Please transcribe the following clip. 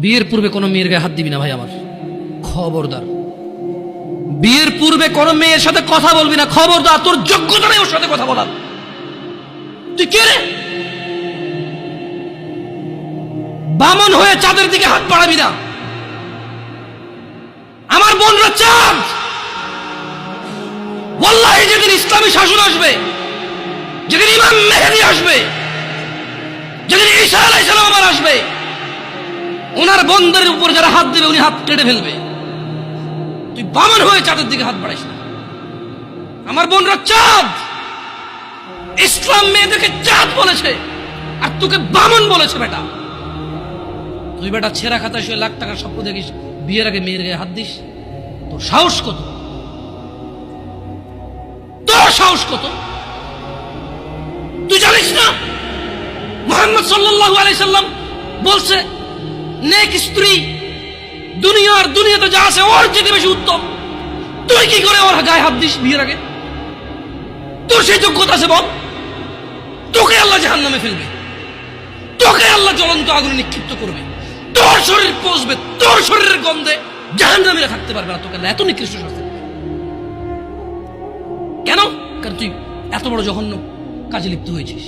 বিয়ের পূর্বে কোনো মেয়ের গায়ে হাত দিবি না ভাই আমার, খবরদার। বিয়ের পূর্বে কোনো মেয়ের সাথে কথা বলবি না, খবরদার। তোর যোগ্যতা নেই ওর সাথে কথা বলার। তুই কে রে? বামন হয়ে চাঁদের দিকে হাত বাড়াবি না। আমার বোনরা চাঁদ। ওয়াল্লাহি যেদিন ইসলামী শাসন আসবে, যেদিন ইমাম মেহেদী আসবে, যেদিন ঈসা আলাইহিস সালাম আবার আসবে, ওনার বন্ধের উপর যারা হাত দেবে উনি হাত কেটে ফেলবে। তুই বামন হয়ে চাঁদের দিকে হাত বাড়াইস না। আমার বোনরা চাঁদ। ইসলাম মেয়েদেরকে চাঁদ বলেছে আর তোকে বামন বলেছে। বেটা তুই বেটা ছেঁড়া খাতায় শুয়ে লাখ টাকার স্বপ্ন দেখিস, বিয়ের আগে মেয়ের গায়ে হাত দিস? তোর সাহস কত? তোর সাহস কত? তুই জানিস না মুহাম্মদ সাল্লাল্লাহু আলাইহি সাল্লাম বলছে নেক স্ত্রী দুনিয়াতে যা আছে ওর চেয়ে বেশি উত্তম। তুই কি করে ওর গায়ে হাত দিস বিয়ের আগে? তোর সেই যোগ্যতা আছে বল? তোকে আল্লাহ জাহান্নামে ফেলবে, তোকে আল্লাহ জ্বলন্ত আগুনে নিক্ষিপ্ত করবে, তোর শরীর পচবে, তোর শরীরের গন্ধে জাহান্নামীরা থাকতে পারবে না। তোকে আল্লাহ এত নিকৃষ্ট শাস্তি দেবে। কেন? কারণ তুই এত বড় জঘন্য কাজে লিপ্ত হয়েছিস।